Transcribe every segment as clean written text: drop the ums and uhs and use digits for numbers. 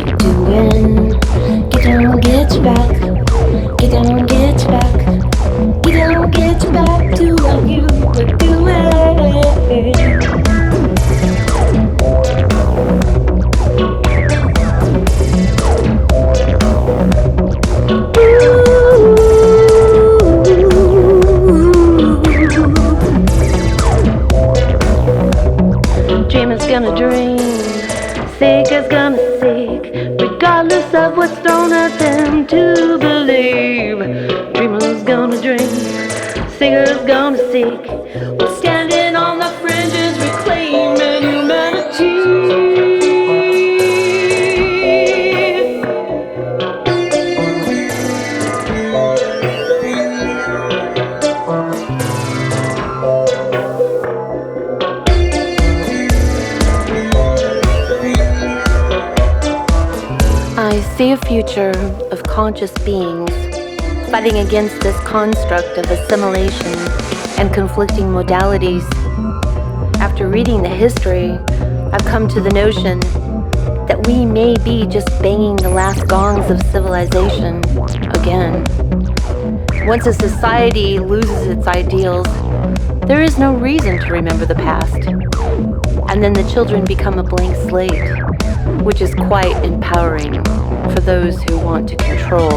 doing? Get down, get you back. Get down, get you back. Get down, get you back to what you were doing. Dreamer's gonna dream, seeker's gonna seek, regardless of what's thrown at them to believe. Dreamer's gonna dream, seeker's gonna seek, we're standing on the fringes, reclaiming humanity. I see a future of conscious beings fighting against this construct of assimilation and conflicting modalities. After reading the history, I've come to the notion that we may be just banging the last gongs of civilization again. Once a society loses its ideals, there is no reason to remember the past. And then the children become a blank slate, which is quite empowering for those who want to control.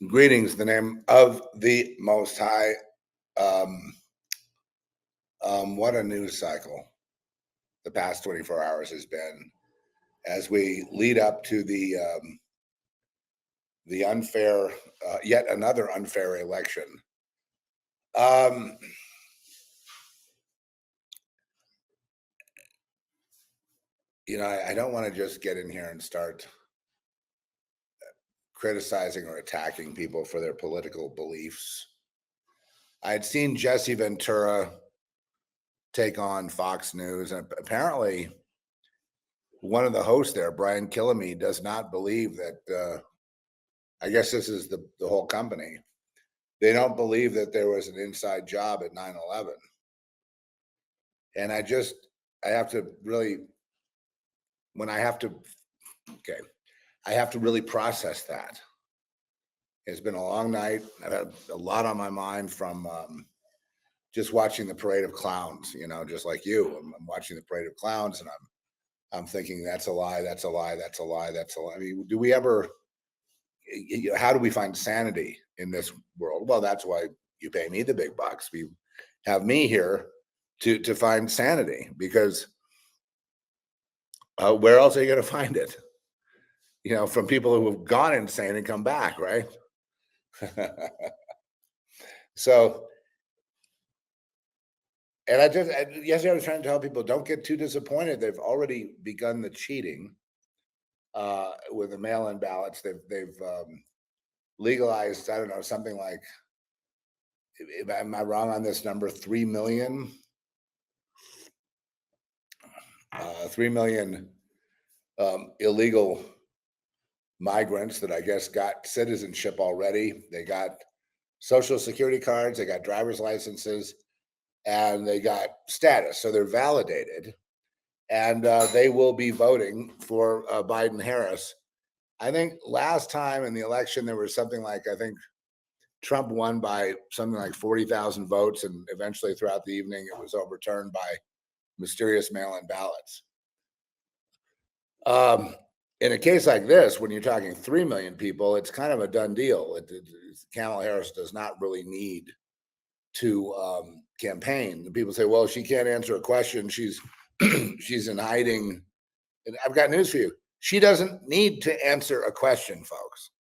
Greetings in the name of the Most High. What a news cycle the past 24 hours has been as we lead up to the unfair, yet another unfair election. I don't want to just get in here and start criticizing or attacking people for their political beliefs. I had seen Jesse Ventura take on Fox News, and apparently one of the hosts there, Brian Killamey, does not believe that, I guess this is the whole company. They don't believe that there was an inside job at 9/11. And I have to really, I have to really process that. It's been a long night. I've had a lot on my mind from just watching the parade of clowns, just like you. I'm watching the parade of clowns, and I'm thinking that's a lie, that's a lie, that's a lie, that's a lie. I mean, do we ever, how do we find sanity in this world? Well, that's why you pay me the big bucks. We have me here to find sanity, because where else are you going to find it? From people who have gone insane and come back, right? So, and yesterday I was trying to tell people, don't get too disappointed. They've already begun the cheating with the mail-in ballots. They've legalized, I don't know, something like, am I wrong on this number? 3 million 3 million illegal migrants that I guess got citizenship already. They got social security cards, they got driver's licenses, and they got status. So they're validated, and they will be voting for Biden-Harris. I think last time in the election, there was something like, I think Trump won by something like 40,000 votes, and eventually throughout the evening, it was overturned by mysterious mail-in ballots. In a case like this, when you're talking 3 million people, it's kind of a done deal. Kamala Harris does not really need to campaign. People say, well, she can't answer a question. She's she's in hiding. And I've got news for you. She doesn't need to answer a question, folks.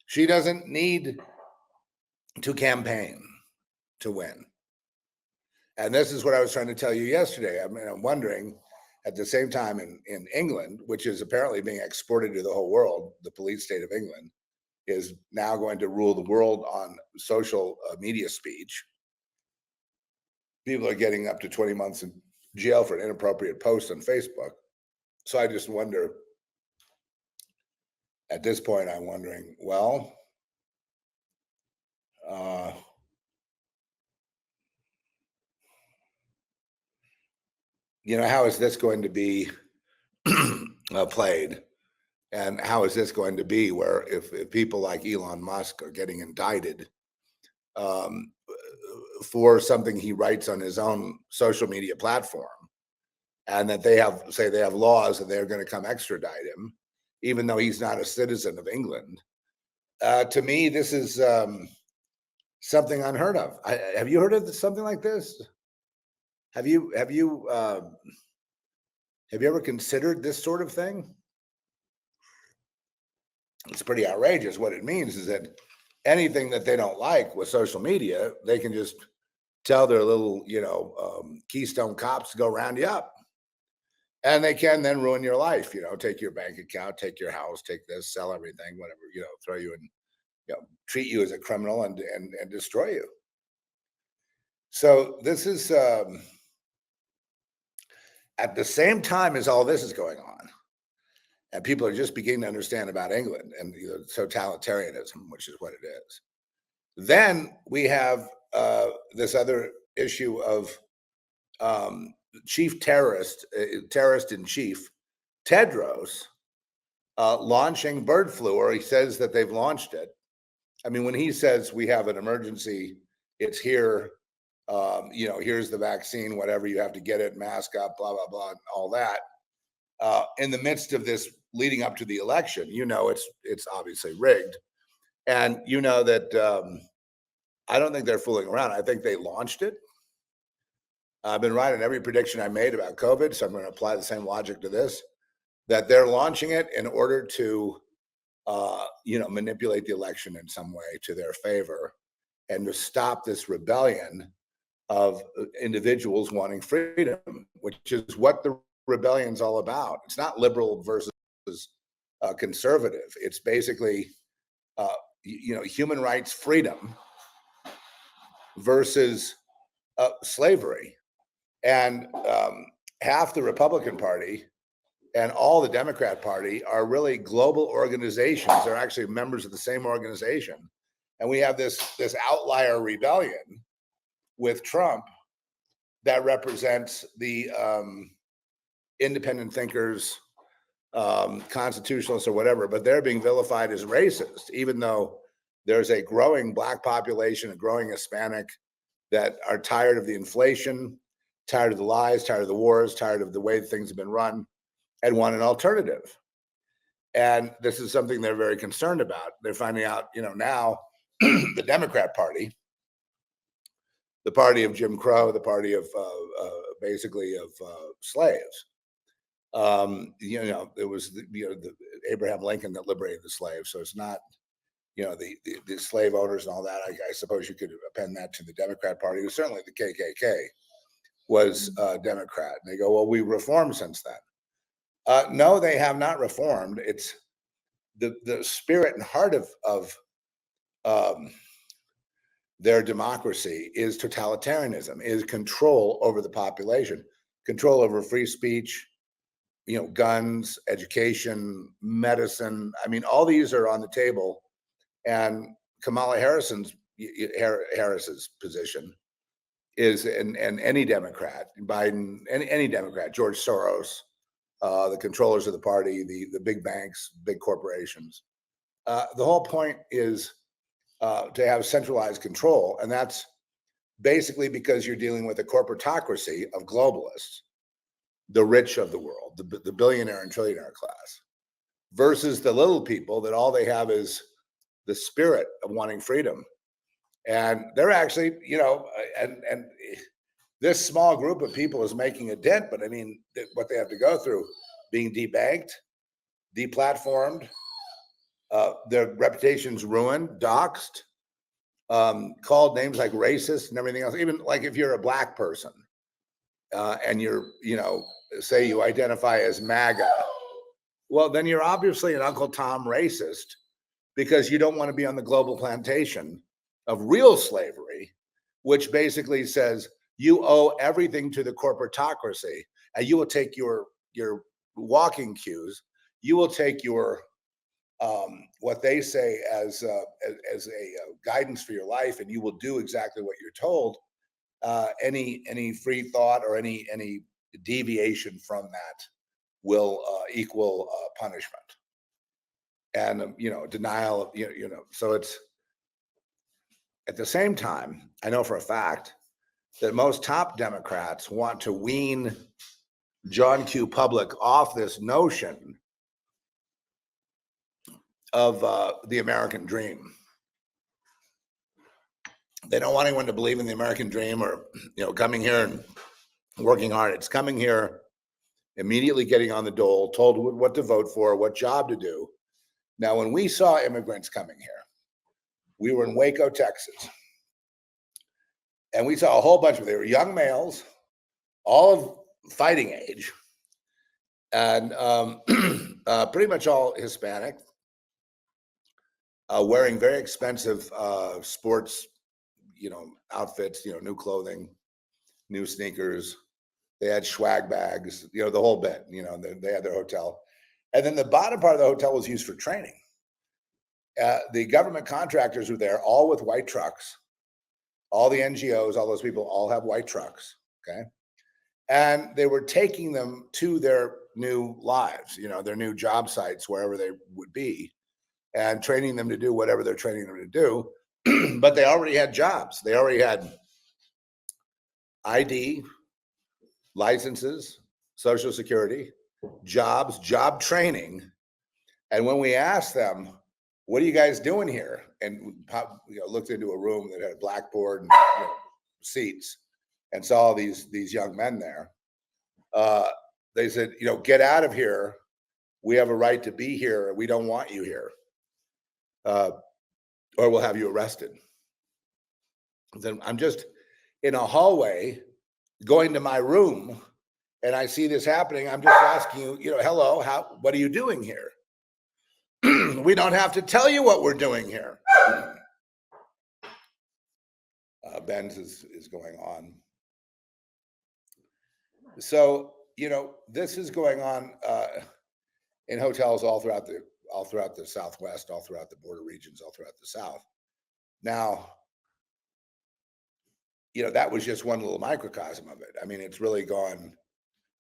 She doesn't need to campaign to win. And this is what I was trying to tell you yesterday. I mean, I'm wondering, at the same time in England, which is apparently being exported to the whole world, the police state of England is now going to rule the world on social media speech. People are getting up to 20 months in jail for an inappropriate post on Facebook. So I just wonder, at this point, I'm wondering, well, how is this going to be played? And how is this going to be where if people like Elon Musk are getting indicted for something he writes on his own social media platform, and that they have laws that they're going to come extradite him, even though he's not a citizen of England. To me, this is something unheard of. Have you heard of something like this? Have you ever considered this sort of thing? It's pretty outrageous. What it means is that anything that they don't like with social media, they can just tell their little, Keystone cops to go round you up. And they can then ruin your life, take your bank account, take your house, take this, sell everything, whatever, throw you in, treat you as a criminal and destroy you. So this is at the same time as all this is going on, and people are just beginning to understand about England and totalitarianism, which is what it is. Then we have this other issue of chief terrorist in chief, Tedros, launching bird flu, or he says that they've launched it. I mean, when he says we have an emergency, it's here, here's the vaccine, whatever, you have to get it, mask up, blah, blah, blah, all that. In the midst of this leading up to the election, it's obviously rigged. And that I don't think they're fooling around. I think they launched it. I've been right on every prediction I made about COVID, so I'm going to apply the same logic to this, that they're launching it in order to, manipulate the election in some way to their favor and to stop this rebellion of individuals wanting freedom, which is what the rebellion's all about. It's not liberal versus conservative. It's basically, human rights freedom versus slavery. And half the Republican Party and all the Democrat Party are really global organizations. They're actually members of the same organization. And we have this outlier rebellion with Trump that represents the independent thinkers, constitutionalists or whatever, but they're being vilified as racist, even though there's a growing Black population, a growing Hispanic that are tired of the inflation, tired of the lies, tired of the wars, tired of the way things have been run, and want an alternative. And this is something they're very concerned about. They're finding out, now the Democrat Party, the party of Jim Crow, the party of basically of slaves. It was the Abraham Lincoln that liberated the slaves. So it's not, the slave owners and all that. I suppose you could append that to the Democrat Party. Certainly the KKK was Democrat. And they go, well, we reformed since then. No, they have not reformed. It's the spirit and heart of their democracy is totalitarianism, is control over the population, control over free speech, guns, education, medicine. I mean, all these are on the table. And Kamala Harris's position is, and any Democrat, Biden, any Democrat, George Soros, the controllers of the party, the big banks, big corporations. The whole point is to have centralized control. And that's basically because you're dealing with a corporatocracy of globalists, the rich of the world, the billionaire and trillionaire class, versus the little people that all they have is the spirit of wanting freedom. And they're actually, and this small group of people is making a dent, but I mean, what they have to go through, being debanked, deplatformed, their reputations ruined, doxxed, called names like racist and everything else. Even like if you're a Black person and you're, say you identify as MAGA, well, then you're obviously an Uncle Tom racist because you don't want to be on the global plantation of real slavery, which basically says you owe everything to the corporatocracy, and you will take your walking cues, you will take your what they say as a guidance for your life, and you will do exactly what you're told. Any free thought or any deviation from that will equal punishment and denial of So it's at the same time, I know for a fact that most top Democrats want to wean John Q. Public off this notion of the American dream. They don't want anyone to believe in the American dream or coming here and working hard. It's coming here, immediately getting on the dole, told what to vote for, what job to do. Now, when we saw immigrants coming here, we were in Waco, Texas, and we saw a whole bunch of them. They were young males, all of fighting age, and pretty much all Hispanic, wearing very expensive sports, outfits, new clothing, new sneakers. They had swag bags, the whole bit. They had their hotel, and then the bottom part of the hotel was used for training. The government contractors were there, all with white trucks. All the NGOs, all those people, all have white trucks. Okay, and they were taking them to their new lives, their new job sites, wherever they would be, and training them to do whatever they're training them to do. But they already had jobs. They already had ID, licenses, Social Security, jobs, job training. And when we asked them, what are you guys doing here? And looked into a room that had a blackboard and seats and saw these young men there. They said, get out of here. We have a right to be here. We don't want you here. Or we'll have you arrested. Then I'm just in a hallway going to my room, and I see this happening, I'm just asking you, hello, what are you doing here? We don't have to tell you what we're doing here. Ben's is going on. So, this is going on in hotels all throughout the Southwest, all throughout the border regions, all throughout the South. Now, that was just one little microcosm of it. I mean, it's really gone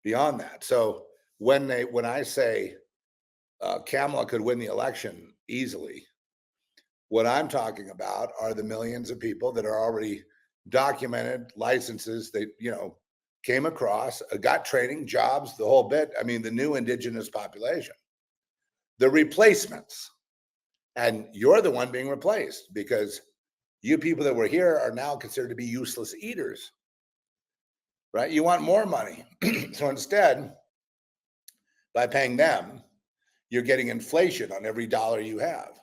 beyond that. So when I say Kamala could win the election easily, what I'm talking about are the millions of people that are already documented, licenses, they, came across, got training, jobs, the whole bit. I mean, the new indigenous population, the replacements. And you're the one being replaced because you people that were here are now considered to be useless eaters, right? You want more money. So instead, by paying them, you're getting inflation on every dollar you have.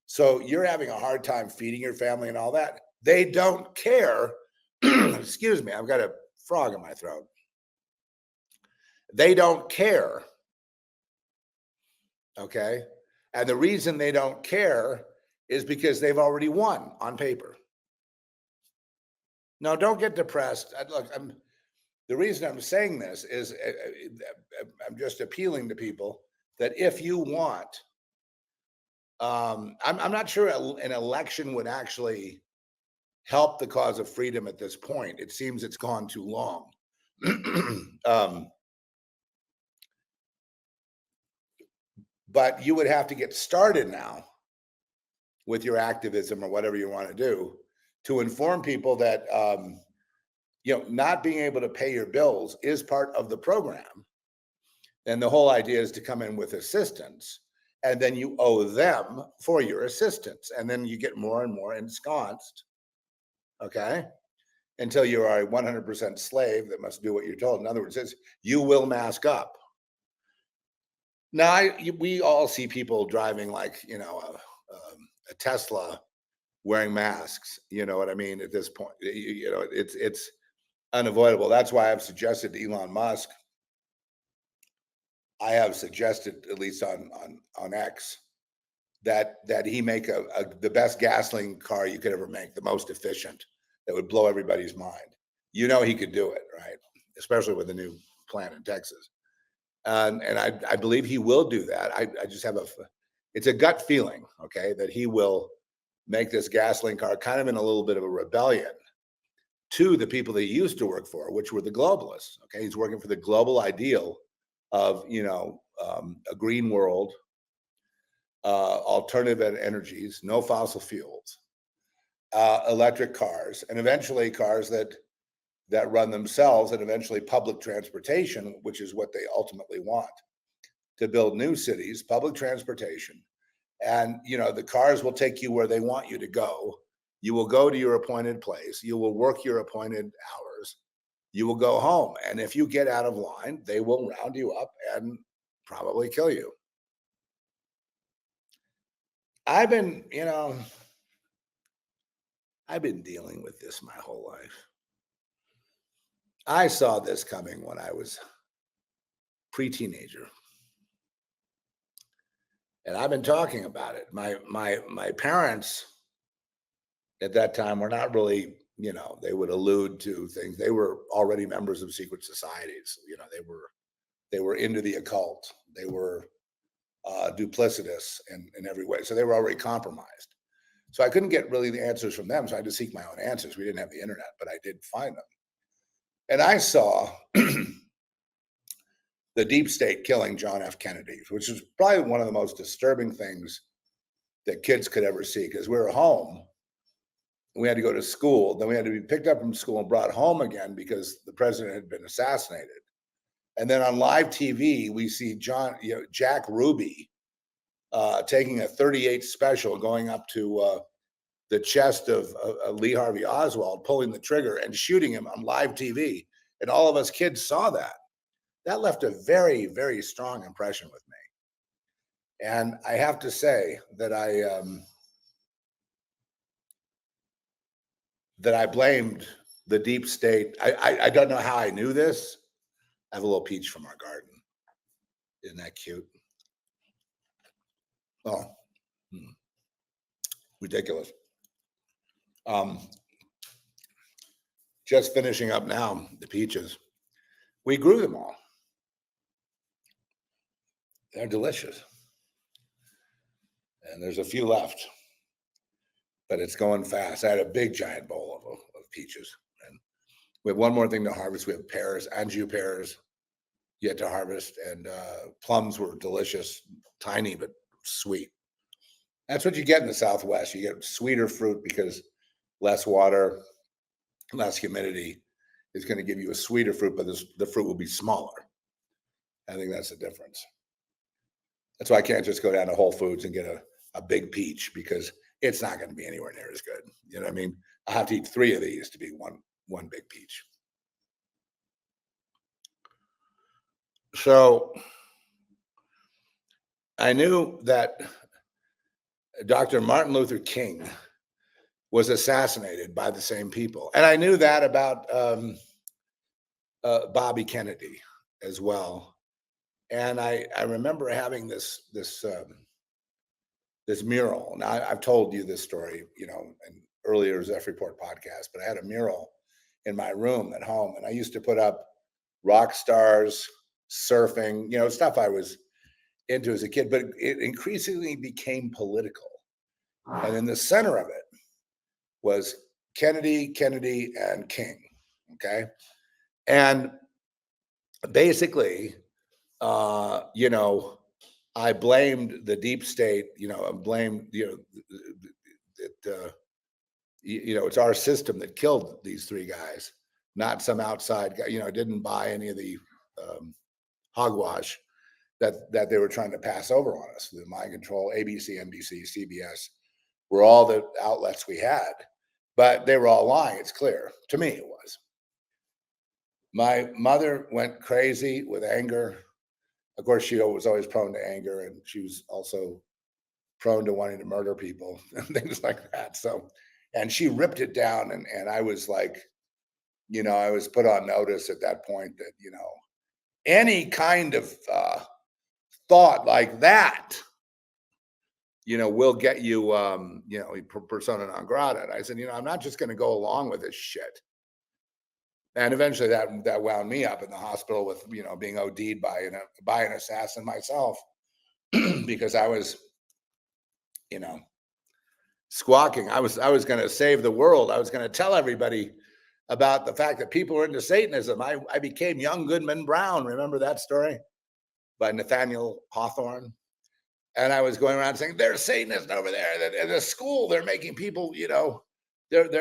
So you're having a hard time feeding your family and all that. They don't care. Excuse me, I've got a frog in my throat. They don't care. Okay. And the reason they don't care is because they've already won on paper. No, don't get depressed. Look, the reason I'm saying this is I'm just appealing to people that if you want, I'm not sure an election would actually help the cause of freedom at this point. It seems it's gone too long. But you would have to get started now with your activism or whatever you want to do to inform people that not being able to pay your bills is part of the program. And the whole idea is to come in with assistance, and then you owe them for your assistance, and then you get more and more ensconced, okay, until you are a 100% slave that must do what you're told. In other words, you will mask up. Now, we all see people driving like, a Tesla wearing masks. You know what I mean? At this point, it's unavoidable. That's why I've suggested to Elon Musk, I have suggested, at least on X, that he make the best gasoline car you could ever make, the most efficient, that would blow everybody's mind. He could do it, right? Especially with the new plant in Texas. And I believe he will do that. I just have it's a gut feeling, okay, that he will make this gasoline car kind of in a little bit of a rebellion to the people that he used to work for, which were the globalists. Okay, he's working for the global ideal of a green world, alternative energies, no fossil fuels, electric cars, and eventually cars that run themselves, and eventually public transportation, which is what they ultimately want, to build new cities, public transportation. And the cars will take you where they want you to go. You will go to your appointed place. You will work your appointed hours. You will go home. And if you get out of line, they will round you up and probably kill you. I've been dealing with this my whole life. I saw this coming when I was pre-teenager. And I've been talking about it. My parents at that time were not really, they would allude to things. They were already members of secret societies. They were into the occult. They were duplicitous in every way. So they were already compromised. So I couldn't get really the answers from them. So I had to seek my own answers. We didn't have the internet, but I did find them. And I saw the deep state killing John F. Kennedy, which was probably one of the most disturbing things that kids could ever see, because we were home. We had to go to school. Then we had to be picked up from school and brought home again because the president had been assassinated. And then on live TV, we see Jack Ruby taking a .38 special, going up to the chest of Lee Harvey Oswald, pulling the trigger and shooting him on live TV. And all of us kids saw that. That left a very, very strong impression with me. And I have to say that I blamed the deep state. I don't know how I knew this, I have a little peach from our garden. Isn't that cute? Oh, ridiculous. Just finishing up now, the peaches. We grew them all. They're delicious. And there's a few left, but it's going fast. I had a big giant bowl of peaches. And we have one more thing to harvest. We have pears, Anjou pears yet to harvest. And plums were delicious, tiny, but sweet. That's what you get in the Southwest. You get sweeter fruit because less water, less humidity is going to give you a sweeter fruit, but the fruit will be smaller. I think that's the difference. That's why I can't just go down to Whole Foods and get a big peach, because it's not going to be anywhere near as good. You know what I mean? I have to eat 3 of these to be one big peach. So I knew that Dr. Martin Luther King was assassinated by the same people. And I knew that about Bobby Kennedy as well. And I remember having this mural. Now, I've told you this story, in earlier Zeph Report podcast, but I had a mural in my room at home, and I used to put up rock stars, surfing, stuff I was into as a kid, but it increasingly became political. And in the center of it was Kennedy, and King. Okay. And basically, I blamed the deep state, I blamed, it's our system that killed these 3 guys, not some outside guy. I didn't buy any of the hogwash that they were trying to pass over on us. The mind control, ABC, NBC, CBS were all the outlets we had, but they were all lying. It's clear. To me, it was. My mother went crazy with anger. Of course, she was always prone to anger, and she was also prone to wanting to murder people and things like that. So, and she ripped it down, and I was like, I was put on notice at that point that, any kind of thought like that, will get you, persona non grata. And I said, I'm not just going to go along with this shit. And eventually that wound me up in the hospital with, being OD'd by an assassin myself, because I was, squawking. I was going to save the world. I was going to tell everybody about the fact that people were into Satanism. I became young Goodman Brown. Remember that story by Nathaniel Hawthorne? And I was going around saying, there's Satanists over there. At the school, they're making people, they're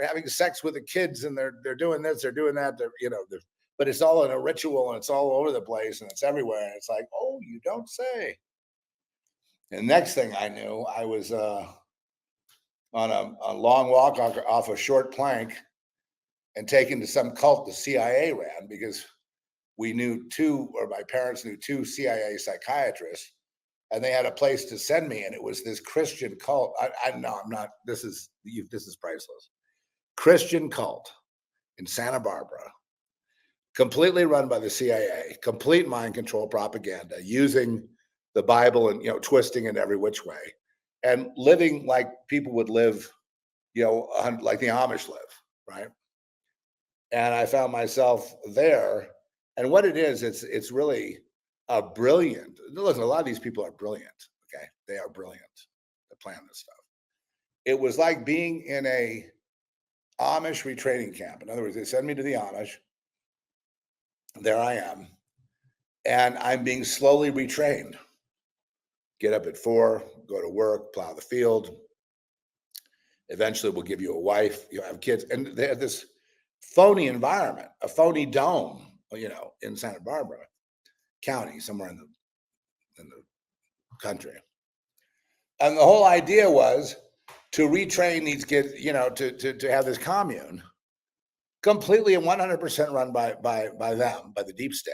having sex with the kids, and they're doing this, they're doing that, but it's all in a ritual, and it's all over the place, and it's everywhere. And it's like, oh, you don't say. And next thing I knew, I was on a long walk off a short plank and taken to some cult the CIA ran, because we knew my parents knew 2 CIA psychiatrists, and they had a place to send me, and it was this Christian cult. I'm not. This is priceless. Christian cult in Santa Barbara, completely run by the CIA, complete mind control propaganda, using the Bible and twisting it every which way, and living like people would live, like the Amish live, right? And I found myself there. And what it is, it's really a brilliant. Listen, a lot of these people are brilliant. Okay, they are brilliant to plan this stuff. It was like being in a Amish retraining camp. In other words, they send me to the Amish. There I am, and I'm being slowly retrained. Get up at 4, go to work, plow the field. Eventually, we'll give you a wife. You'll have kids, and they have this phony environment, a phony dome, in Santa Barbara County, somewhere in the country. And the whole idea was to retrain these kids, to have this commune, completely and 100% run by them, by the deep state.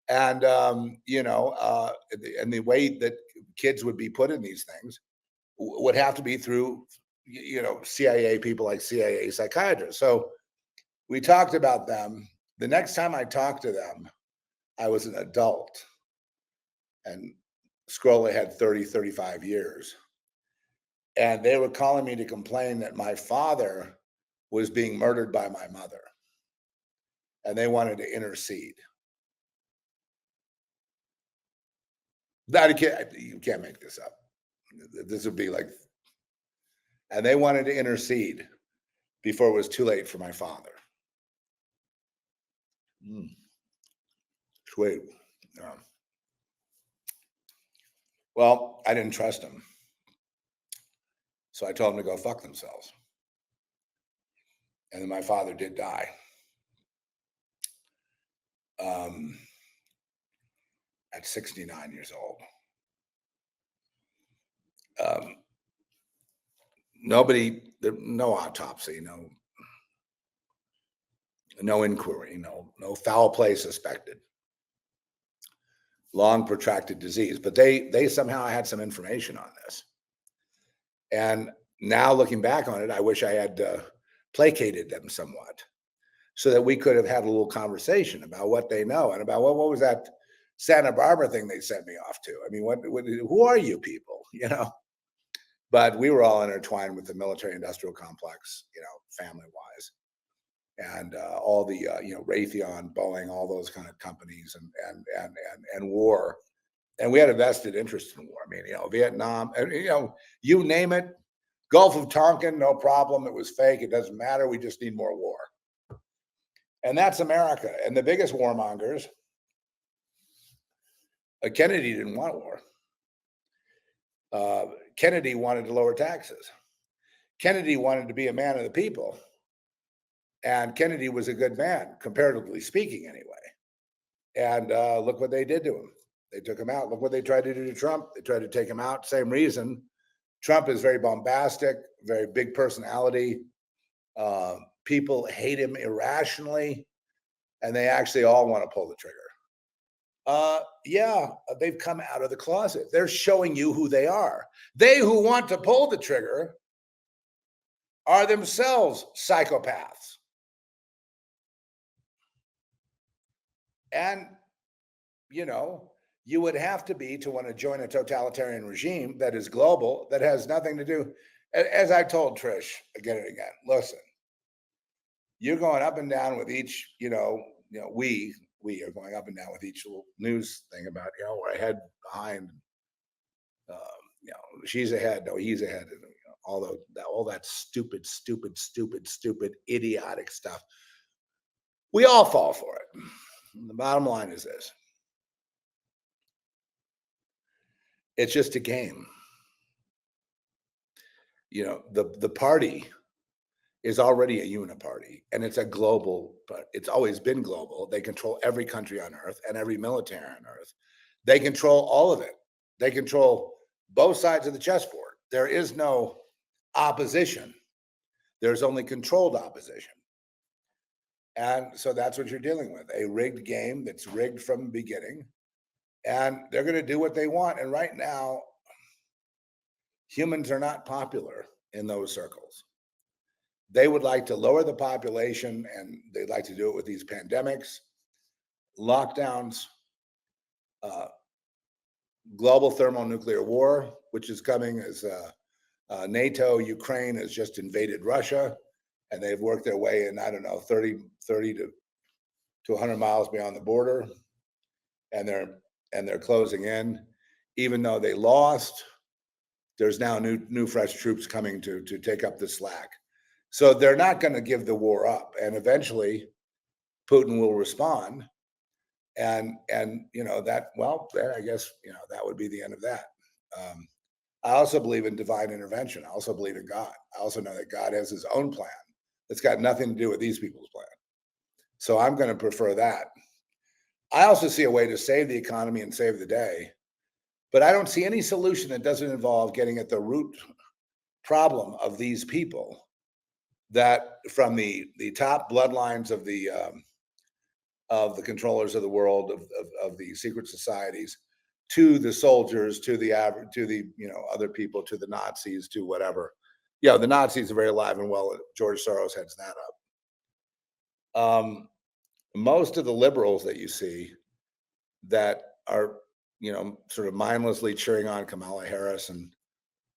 And and the way that kids would be put in these things would have to be through, CIA people, like CIA psychiatrists. So we talked about them, The next time I talked to them, I was an adult, and Scrolla had 30, 35 years. And they were calling me to complain that my father was being murdered by my mother, and they wanted to intercede. You can't make this up. This would be like, and they wanted to intercede before it was too late for my father. Sweet. Well, I didn't trust them, so I told them to go fuck themselves. And then my father did die. At 69 years old. No autopsy, no inquiry, no foul play suspected. Long protracted disease, but they somehow had some information on this. And now looking back on it, I wish I had placated them somewhat, so that we could have had a little conversation about what they know and about what was that Santa Barbara thing they sent me off to. I mean, who are you people, But we were all intertwined with the military-industrial complex, family-wise, and all the Raytheon, Boeing, all those kind of companies, and war, and we had a vested interest in war. I mean, Vietnam, and you name it, Gulf of Tonkin, no problem. It was fake. It doesn't matter. We just need more war, and that's America. And the biggest warmongers, Kennedy didn't want war. Kennedy wanted to lower taxes. Kennedy wanted to be a man of the people. And Kennedy was a good man, comparatively speaking, anyway. And look what they did to him. They took him out. Look what they tried to do to Trump. They tried to take him out. Same reason. Trump is very bombastic, very big personality. People hate him irrationally, and they actually all want to pull the trigger. Yeah, they've come out of the closet. They're showing you who they are. They who want to pull the trigger are themselves psychopaths. And, you would have to be to want to join a totalitarian regime that is global, that has nothing to do. As I told Trish again and again, listen, you're going up and down with each, we are going up and down with each little news thing about, we're ahead, behind, she's ahead, no, he's ahead, and all that stupid, idiotic stuff. We all fall for it. And the bottom line is this: it's just a game. The party is already a uniparty, and it's a global, but it's always been global. They control every country on earth and every military on earth. They control all of it. They control both sides of the chessboard. There is no opposition. There's only controlled opposition. And so that's what you're dealing with, a rigged game that's rigged from the beginning. And they're going to do what they want. And right now, humans are not popular in those circles. They would like to lower the population, and they'd like to do it with these pandemics, lockdowns, global thermonuclear war, which is coming as NATO, Ukraine has just invaded Russia, and they've worked their way in, 30 to 100 miles beyond the border, and they're closing in. Even though they lost, there's now new fresh troops coming to take up the slack. So they're not going to give the war up, and eventually Putin will respond. And I guess that would be the end of that. I also believe in divine intervention. I also believe in God. I also know that God has his own plan that's got nothing to do with these people's plan. So I'm going to prefer that. I also see a way to save the economy and save the day, but I don't see any solution that doesn't involve getting at the root problem of these people, that from the top bloodlines of the controllers of the world, of the secret societies, to the soldiers, to the average, to the other people, to the Nazis, to whatever. Yeah, the Nazis are very alive and well. George Soros heads that up. most of the liberals that you see that are, sort of mindlessly cheering on Kamala Harris, and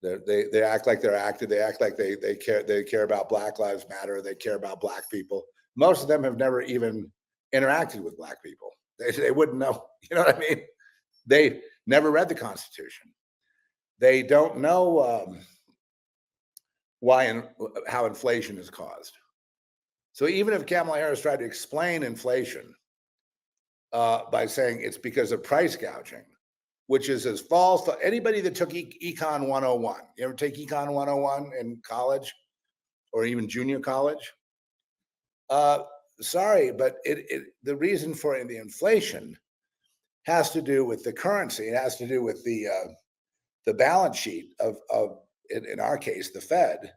they act like they're active. They act like they care about Black Lives Matter. They care about Black people. Most of them have never even interacted with Black people. They wouldn't know. You know what I mean? They never read the Constitution. They don't know why and how inflation is caused. So even if Kamala Harris tried to explain inflation by saying it's because of price gouging, which is as false. Anybody that took Econ 101, you ever take Econ 101 in college or even junior college? Sorry, but the reason for the inflation has to do with the currency. It has to do with the balance sheet of in our case, the Fed.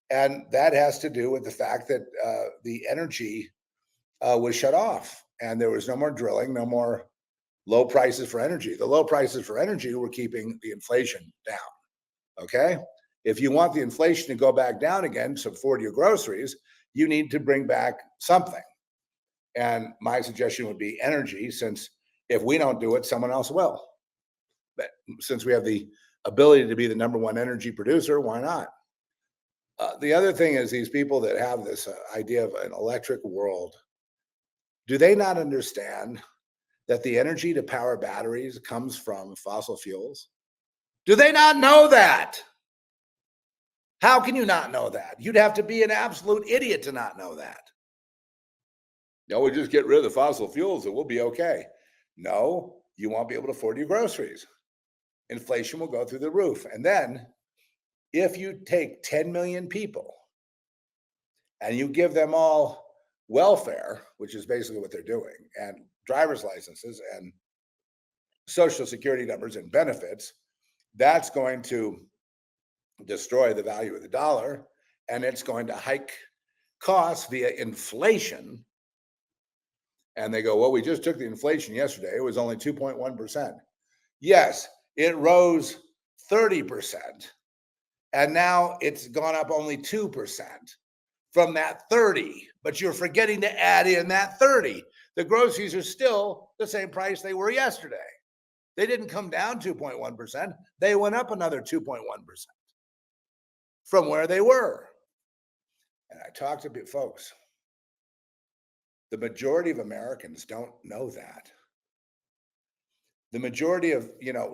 And that has to do with the fact that the energy was shut off and there was no more drilling, no more low prices for energy. The low prices for energy were keeping the inflation down. Okay. If you want the inflation to go back down again, so for your groceries, you need to bring back something. And my suggestion would be energy, since if we don't do it, someone else will. But since we have the ability to be the number one energy producer, why not? The other thing is these people that have this idea of an electric world, do they not understand that the energy to power batteries comes from fossil fuels? Do they not know that? How can you not know that? You'd have to be an absolute idiot to not know that. No, we just get rid of the fossil fuels and we'll be okay. No, you won't be able to afford your groceries. Inflation will go through the roof. And then if you take 10 million people and you give them all welfare, which is basically what they're doing, and driver's licenses and social security numbers and benefits, that's going to destroy the value of the dollar, and it's going to hike costs via inflation. And they go, well, we just took the inflation yesterday. It was only 2.1%. Yes, it rose 30%. And now it's gone up only 2% from that 30. But you're forgetting to add in that 30. The groceries are still the same price they were yesterday. They didn't come down 2.1%. They went up another 2.1% from where they were. And I talked to folks. The majority of Americans don't know that. The majority of,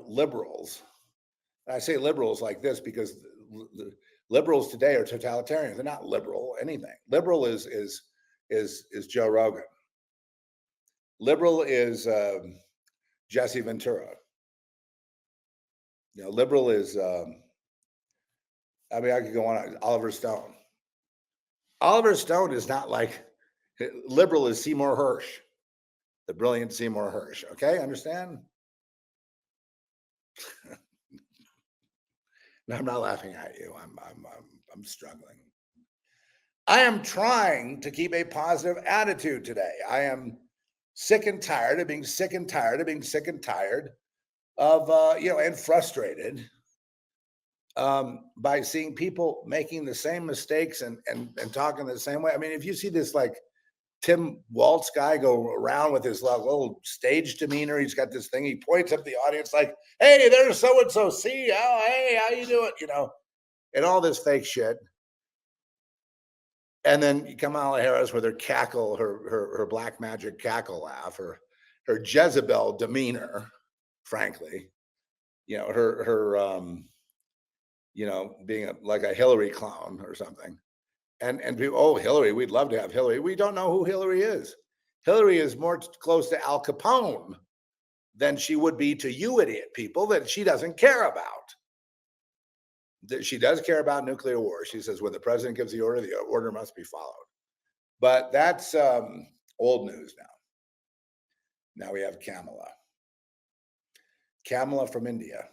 liberals, and I say liberals like this because the liberals today are totalitarians. They're not liberal anything. Liberal is Joe Rogan. Liberal is Jesse Ventura. Liberal is, I could go on, Oliver Stone. Oliver Stone is not like, liberal is Seymour Hersh, the brilliant Seymour Hersh. Okay, understand? No, I'm not laughing at you. I'm struggling. I am trying to keep a positive attitude today. I am sick and tired of being sick and tired of being sick and tired of and frustrated by seeing people making the same mistakes and talking the same way. I mean, if you see this like Tim Waltz guy go around with his little stage demeanor, he's got this thing, he points up the audience like, hey, there's so-and-so, see, oh, hey, how you doing? And all this fake shit. And then Kamala Harris with her cackle, her black magic cackle laugh, her Jezebel demeanor, frankly, her being like a Hillary clown or something. And people, oh, Hillary, we'd love to have Hillary. We don't know who Hillary is. Hillary is more close to Al Capone than she would be to you idiot people that she doesn't care about. She does care about nuclear war. She says when the president gives the order must be followed. But that's old news now. Now we have Kamala. Kamala from India.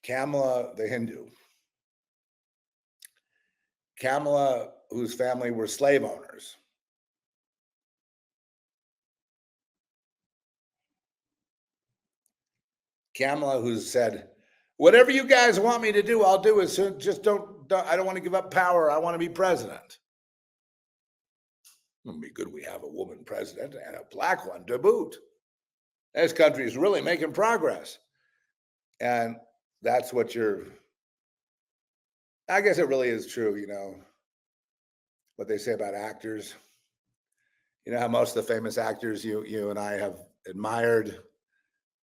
Kamala the Hindu. Kamala, whose family were slave owners. Kamala, who said, whatever you guys want me to do, I'll do. As soon, just don't I don't want to give up power. I want to be president. It'd be good we have a woman president and a black one to boot. This country is really making progress. And that's what I guess it really is true, what they say about actors. You know how most of the famous actors you and I have admired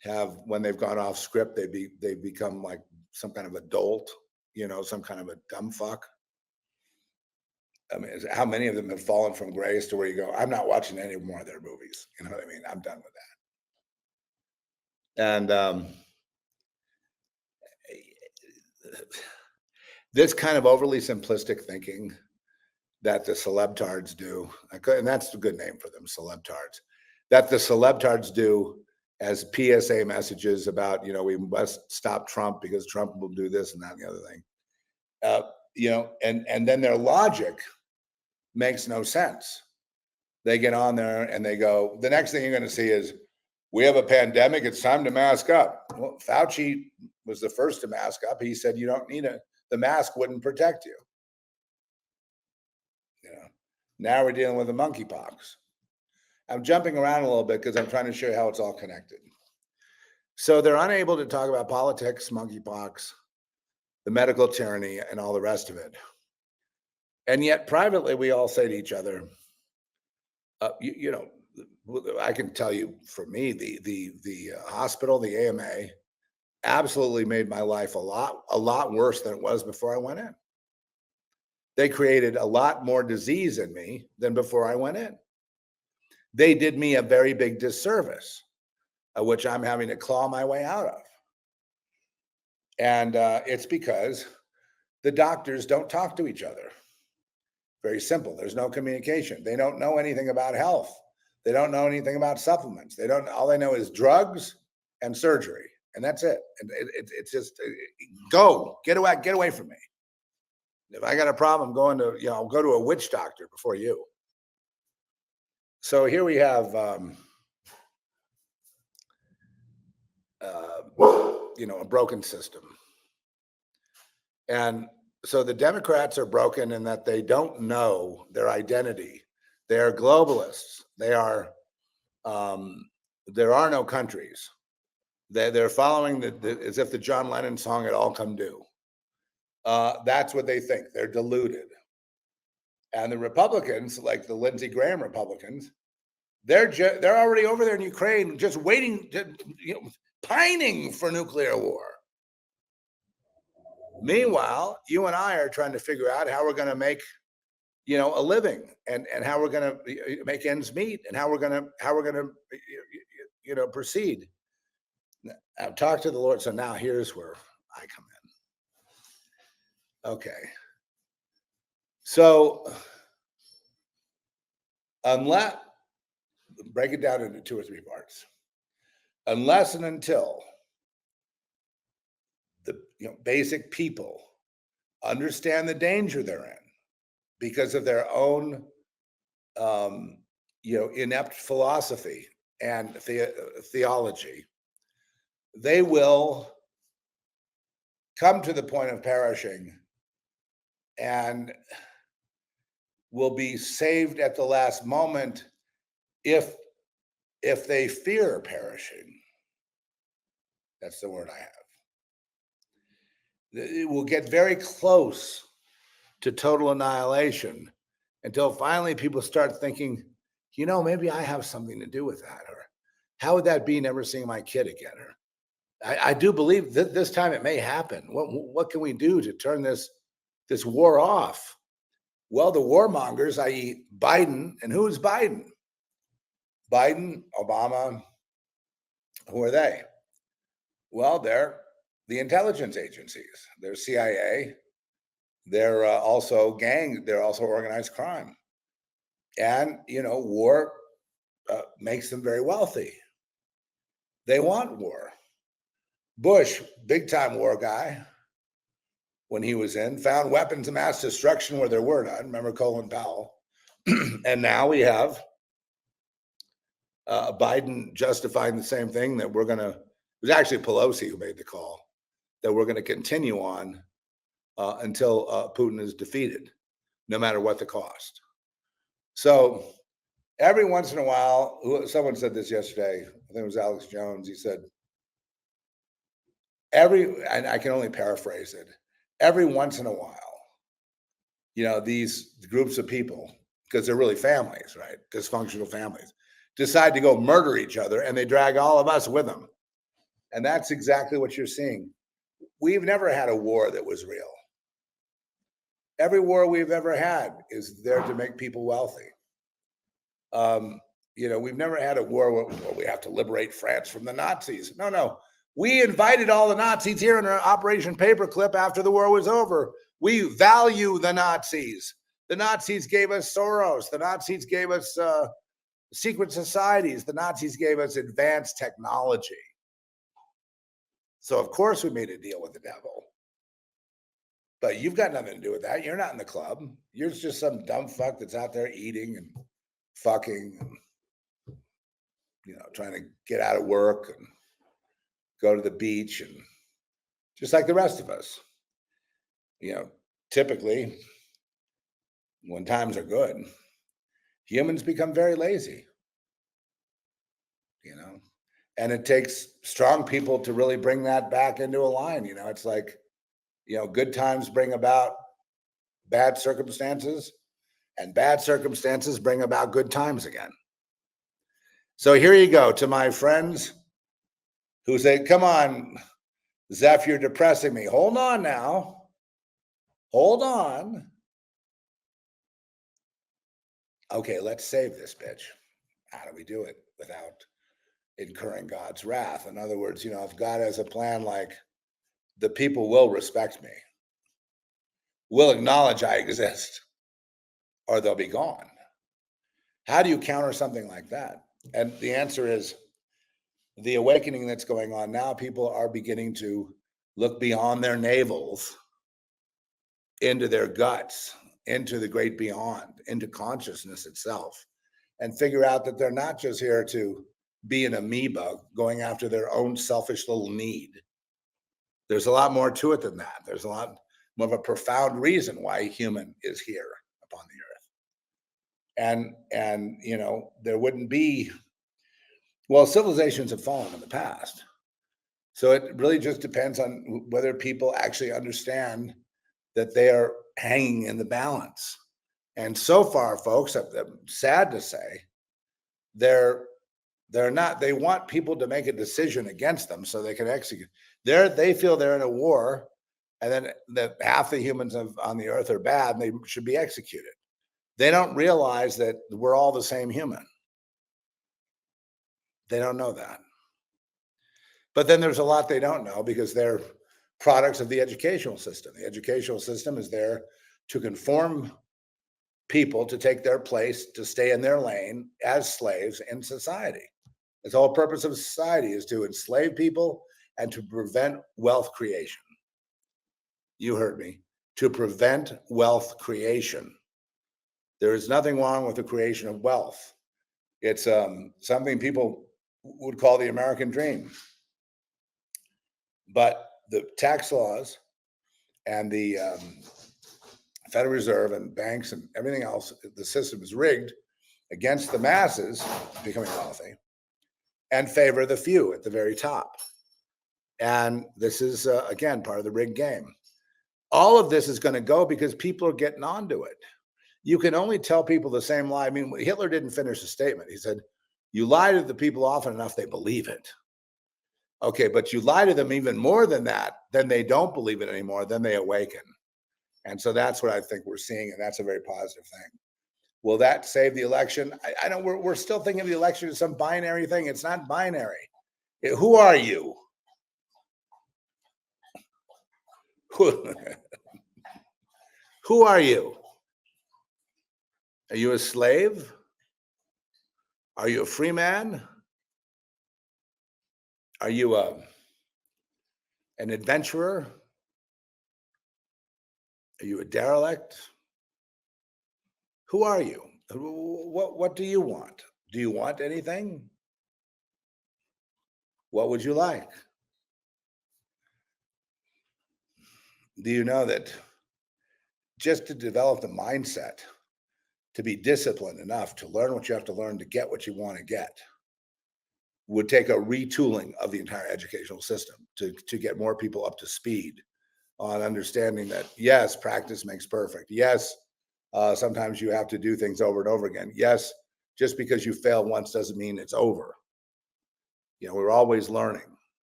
have, when they've gone off script, they become like some kind of adult, some kind of a dumb fuck. I mean, how many of them have fallen from grace to where you go, I'm not watching any more of their movies. You know what I mean? I'm done with that. And this kind of overly simplistic thinking that the celebtards do, and that's a good name for them, celebtards, that the celebtards do as PSA messages about, we must stop Trump because Trump will do this and that and the other thing. And then their logic makes no sense. They get on there and they go, the next thing you're going to see is, we have a pandemic, it's time to mask up. Well, Fauci was the first to mask up. He said, you don't need the mask wouldn't protect you. Now we're dealing with the monkeypox. I'm jumping around a little bit because I'm trying to show you how it's all connected. So they're unable to talk about politics, monkeypox, the medical tyranny, and all the rest of it. And yet privately, we all say to each other, I can tell you, for me, the hospital, the AMA, absolutely made my life a lot worse than it was before I went in. They created a lot more disease in me than before I went in. They did me a very big disservice, which I'm having to claw my way out of. And it's because the doctors don't talk to each other. Very simple. There's no communication. They don't know anything about health. They don't know anything about supplements. All they know is drugs and surgery, and that's it. And it's just get away from me. If I got a problem, I'll go to a witch doctor before you. So here we have, a broken system. And so the Democrats are broken in that they don't know their identity. They are globalists. There are no countries. They're following as if the John Lennon song "It All Come Due." That's what they think. They're deluded. And the Republicans, like the Lindsey Graham Republicans, they're already over there in Ukraine, just waiting, pining for nuclear war. Meanwhile, you and I are trying to figure out how we're going to make, a living, and how we're going to make ends meet, and how we're going to proceed. I've talked to the Lord, so now here's where I come in. Okay. So break it down into 2 or 3 parts. Unless and until the basic people understand the danger they're in because of their own inept philosophy and theology, they will come to the point of perishing and will be saved at the last moment if they fear perishing. That's the word I have. It will get very close to total annihilation until finally people start thinking, maybe I have something to do with that. Or how would that be, never seeing my kid again? Or I do believe that this time it may happen. What can we do to turn this war off? Well, the warmongers, i.e. Biden, and who is Biden? Biden, Obama, who are they? Well, they're the intelligence agencies. They're CIA. They're also they're also organized crime. And, war makes them very wealthy. They want war. Bush, big time war guy, when he was found weapons of mass destruction where there were none. Remember Colin Powell? And now we have Biden justifying the same thing, that it was actually Pelosi who made the call, that we're going to continue on until Putin is defeated, no matter what the cost. So every once in a while, someone said this yesterday, I think it was Alex Jones, he said, and I can only paraphrase it, every once in a while, these groups of people, because they're really families, right? Dysfunctional families, decide to go murder each other, and they drag all of us with them. And that's exactly what you're seeing. We've never had a war that was real. Every war we've ever had is there to make people wealthy. We've never had a war where we have to liberate France from the Nazis. No. We invited all the Nazis here in our Operation Paperclip after the war was over. We value the Nazis. The Nazis gave us Soros. The Nazis gave us secret societies. The Nazis gave us advanced technology. So, of course, we made a deal with the devil. But you've got nothing to do with that. You're not in the club. You're just some dumb fuck that's out there eating and fucking and, trying to get out of work and go to the beach, and just like the rest of us. Typically, when times are good, humans become very lazy, and it takes strong people to really bring that back into a line. It's like, good times bring about bad circumstances, and bad circumstances bring about good times again. So here you go to my friends who say, come on, Zeph, you're depressing me. Hold on now. Hold on. Okay, let's save this bitch. How do we do it without incurring God's wrath? In other words, if God has a plan, like, the people will respect me, will acknowledge I exist, or they'll be gone. How do you counter something like that? And the answer is the awakening that's going on now. People are beginning to look beyond their navels into their guts, into the great beyond, into consciousness itself, and figure out that they're not just here to be an amoeba going after their own selfish little need. There's a lot more to it than that. There's a lot more of a profound reason why a human is here upon the earth. And there wouldn't be, civilizations have fallen in the past. So it really just depends on whether people actually understand that they are hanging in the balance. And so far, folks, I'm sad to say, they're not. They want people to make a decision against them so they can execute. They feel they're in a war, and then that half the humans on the earth are bad and they should be executed. They don't realize that we're all the same human. They don't know that. But then there's a lot they don't know because they're products of the educational system. The educational system is there to conform people to take their place, to stay in their lane as slaves in society. The whole purpose of society is to enslave people and to prevent wealth creation. You heard me. To prevent wealth creation. There is nothing wrong with the creation of wealth. It's something people would call the American dream. But the tax laws and the Federal Reserve and banks and everything else, the system is rigged against the masses becoming wealthy and favor the few at the very top. And this is, again, part of the rigged game. All of this is going to go because people are getting onto it. You can only tell people the same lie. I mean, Hitler didn't finish a statement. He said, you lie to the people often enough, they believe it. Okay, but you lie to them even more than that, then they don't believe it anymore, then they awaken. And so that's what I think we're seeing, and that's a very positive thing. Will that save the election? I don't, we're still thinking of the election as some binary thing. It's not binary. Who are you? Who are you? Are you a slave? Are you a free man? Are you an adventurer? Are you a derelict? Who are you? What do you want? Do you want anything? What would you like? Do you know that just to develop the mindset to be disciplined enough to learn what you have to learn to get what you want to get would take a retooling of the entire educational system to get more people up to speed on understanding that, yes, practice makes perfect. Yes, sometimes you have to do things over and over again. Yes, just because you fail once doesn't mean it's over. We're always learning.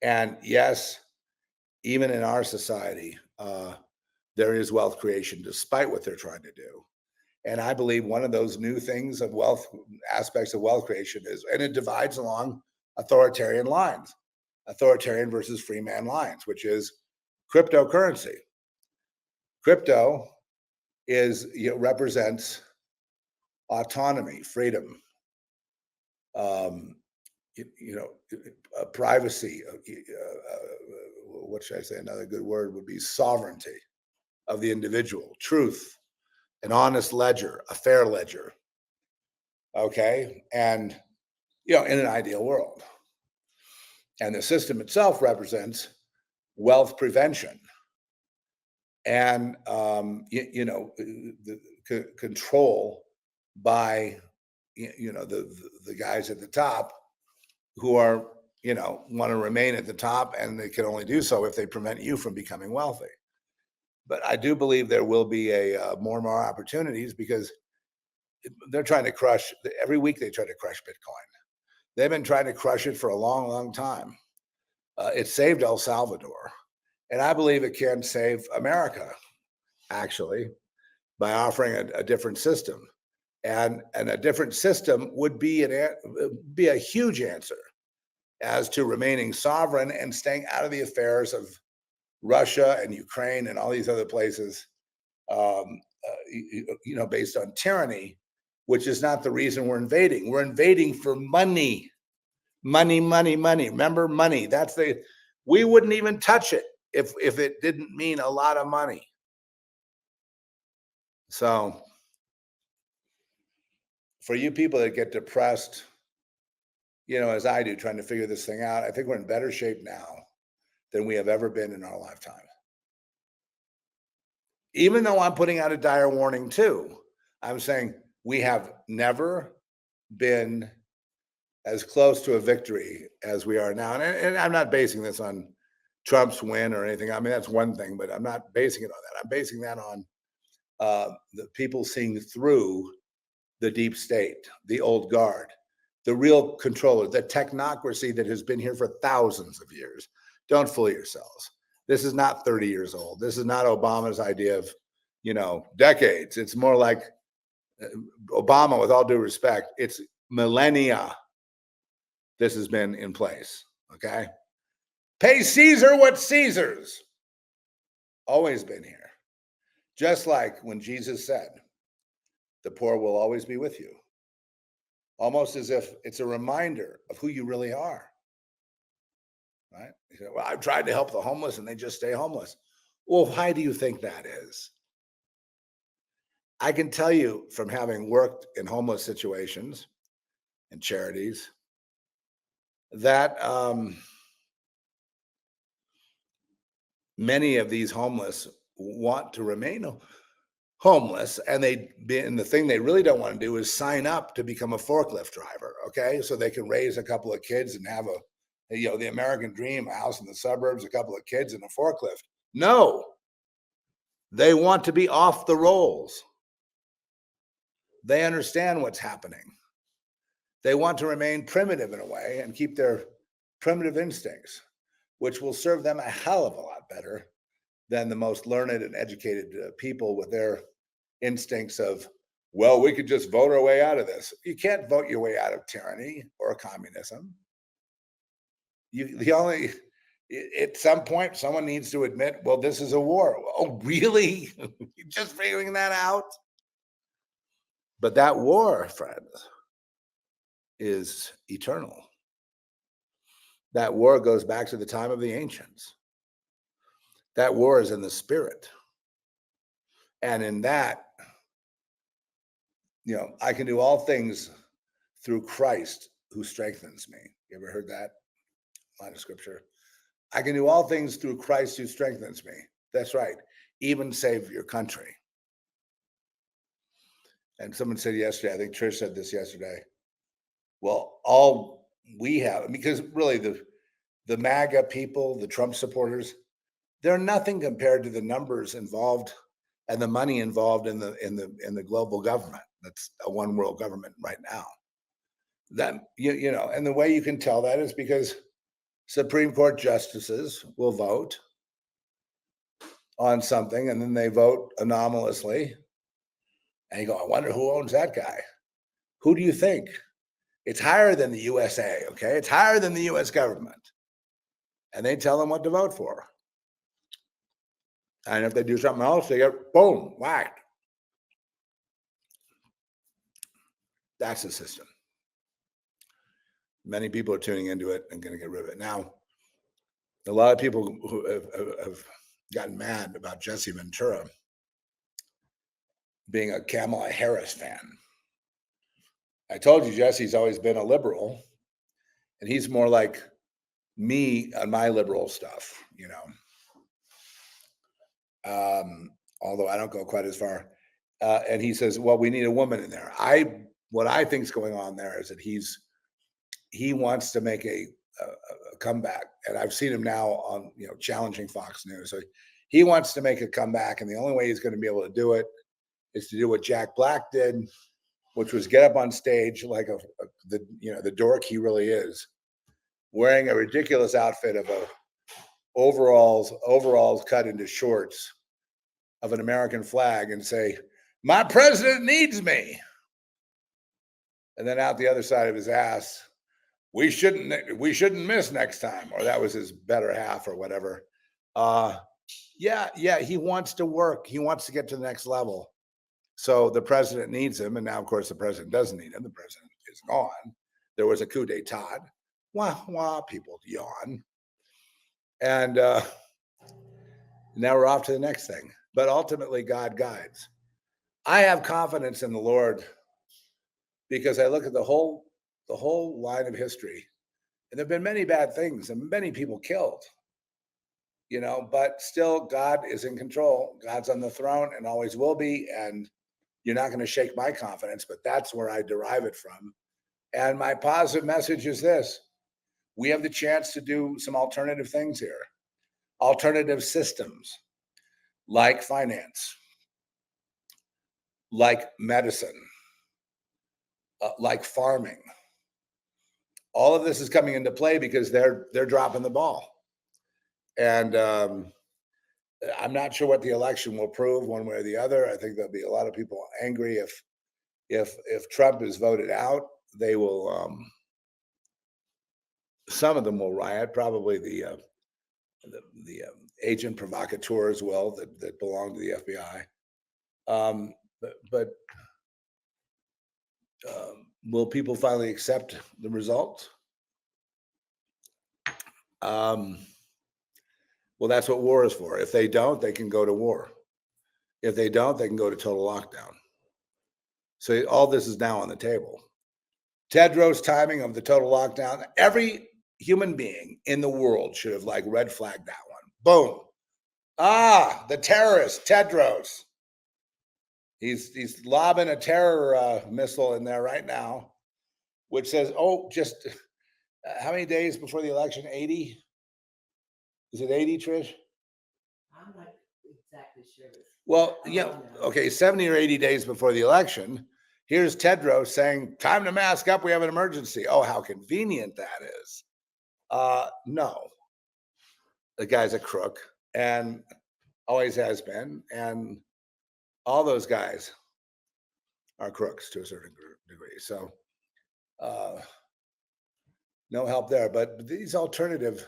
And yes, even in our society, there is wealth creation despite what they're trying to do. And I believe one of those new things of wealth, aspects of wealth creation is, and it divides along authoritarian lines, authoritarian versus free man lines, which is cryptocurrency. Crypto represents autonomy, freedom, privacy. What should I say? Another good word would be sovereignty of the individual, truth, an honest ledger, a fair ledger. Okay. And, in an ideal world. And the system itself represents wealth prevention and, the control by, the guys at the top who are, want to remain at the top, and they can only do so if they prevent you from becoming wealthy. But I do believe there will be more and more opportunities because they're trying to crush, every week they try to crush Bitcoin. They've been trying to crush it for a long, long time. It saved El Salvador. And I believe it can save America, actually, by offering a different system. And a different system would be a huge answer as to remaining sovereign and staying out of the affairs of Russia and Ukraine and all these other places, based on tyranny, which is not the reason we're invading. We're invading for money. Money, money, money. Remember, money. We wouldn't even touch it if it didn't mean a lot of money. So for you people that get depressed, as I do, trying to figure this thing out, I think we're in better shape now than we have ever been in our lifetime. Even though I'm putting out a dire warning too, I'm saying we have never been as close to a victory as we are now. And I'm not basing this on Trump's win or anything. I mean, that's one thing, but I'm not basing it on that. I'm basing that on the people seeing through the deep state, the old guard, the real controller, the technocracy that has been here for thousands of years. Don't fool yourselves. This is not 30 years old. This is not Obama's idea of, decades. It's more like Obama, with all due respect, it's millennia this has been in place, okay? Pay Caesar what Caesar's. Always been here. Just like when Jesus said, the poor will always be with you. Almost as if it's a reminder of who you really are, right? You say, well, I've tried to help the homeless and they just stay homeless. Well, why do you think that is? I can tell you from having worked in homeless situations and charities that many of these homeless want to remain homeless, and the thing they really don't want to do is sign up to become a forklift driver, okay? So they can raise a couple of kids and have the American dream, a house in the suburbs, a couple of kids and a forklift. No, they want to be off the rolls. They understand what's happening. They want to remain primitive in a way and keep their primitive instincts, which will serve them a hell of a lot better than the most learned and educated people with their instincts of, well, we could just vote our way out of this. You can't vote your way out of tyranny or communism. At some point, someone needs to admit, well, this is a war. Oh, really? You're just figuring that out? But that war, friends, is eternal. That war goes back to the time of the ancients. That war is in the spirit. And in that, I can do all things through Christ who strengthens me. You ever heard that line of scripture? I can do all things through Christ who strengthens me. That's right. Even save your country. And someone said yesterday, I think Trish said this yesterday, well, all we have, because really the MAGA people, the Trump supporters, they're nothing compared to the numbers involved and the money involved in the global government. That's a one world government right now. That you know, and the way you can tell that is because Supreme Court justices will vote on something and then they vote anomalously. And you go, I wonder who owns that guy. Who do you think? It's higher than the USA, okay? It's higher than the US government. And they tell them what to vote for. And if they do something else, they get boom, whacked. That's the system. Many people are tuning into it and going to get rid of it. Now, a lot of people who have gotten mad about Jesse Ventura being a Kamala Harris fan. I told you Jesse's always been a liberal, and he's more like me on my liberal stuff, you know. Although I don't go quite as far. And he says, well, we need a woman in there. What I think is going on there is that he wants to make a comeback. And I've seen him now on, you know, challenging Fox News. So he wants to make a comeback. And the only way he's going to be able to do it is to do what Jack Black did, which was get up on stage like the dork he really is, wearing a ridiculous outfit of overalls cut into shorts of an American flag and say, my president needs me. And then out the other side of his ass, we shouldn't miss next time. Or that was his better half or whatever. Yeah, he wants to work. He wants to get to the next level. So the president needs him. And now, of course, the president doesn't need him. The president is gone. There was a coup d'etat. Wah, people yawn. And now we're off to the next thing. But ultimately, God guides. I have confidence in the Lord because I look at the whole line of history, and there have been many bad things and many people killed, you know, but still God is in control. God's on the throne and always will be. And you're not going to shake my confidence, but that's where I derive it from. And my positive message is this: we have the chance to do some alternative things here, alternative systems like finance, like medicine, like farming. All of this is coming into play because they're dropping the ball. And I'm not sure what the election will prove one way or the other. I think there'll be a lot of people angry if Trump is voted out. They will. Some of them will riot. Probably the agent provocateurs will that belong to the FBI. But will people finally accept the result? Well, that's what war is for. If they don't, they can go to war. If they don't, they can go to total lockdown. So all this is now on the table. Tedros' timing of the total lockdown, every human being in the world should have like red flagged that one. Boom. The terrorist, Tedros. He's lobbing a terror missile in there right now, which says, just how many days before the election? 80? Is it 80, Trish? I'm not exactly sure. Well, yeah, okay, 70 or 80 days before the election, here's Tedros saying, time to mask up, we have an emergency. Oh, how convenient that is. No, the guy's a crook and always has been. And all those guys are crooks to a certain degree. So no help there. But these alternative,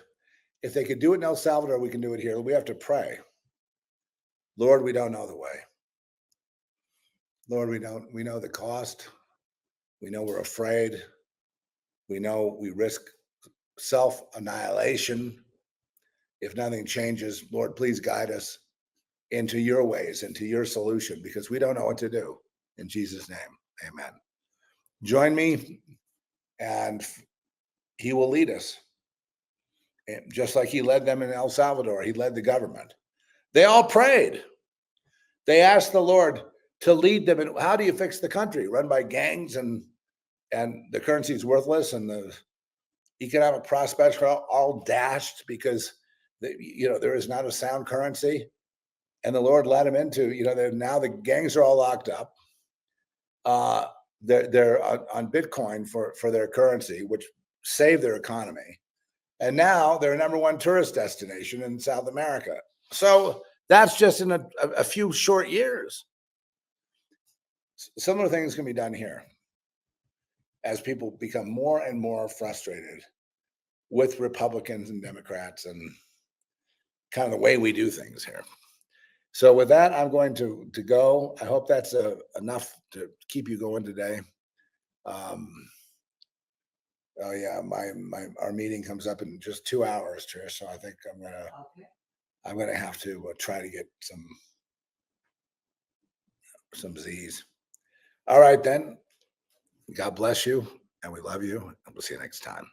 if they could do it in El Salvador, we can do it here. We have to pray. Lord, we don't know the way. Lord, we know the cost. We know we're afraid. We know we risk self-annihilation if nothing changes. Lord, please guide us into your ways, into your solution, because we don't know what to do. In Jesus' name, amen. Join me, and he will lead us. And just like he led them in El Salvador, he led the government. They all prayed. They asked the Lord, to lead them. And how do you fix the country run by gangs and the currency is worthless and the economic prospects are all dashed because there is not a sound currency, and the Lord led him into now the gangs are all locked up. They're on Bitcoin for their currency, which saved their economy, and now they're a #1 tourist destination in South America. So that's just in a few short years. Similar things can be done here as people become more and more frustrated with Republicans and Democrats and kind of the way we do things here. So with that, I'm going to go. I hope that's enough to keep you going today. Oh yeah, our meeting comes up in just 2 hours, Trish. So I think I'm gonna have to try to get some Z's. All right then. God bless you, and we love you, and we'll see you next time.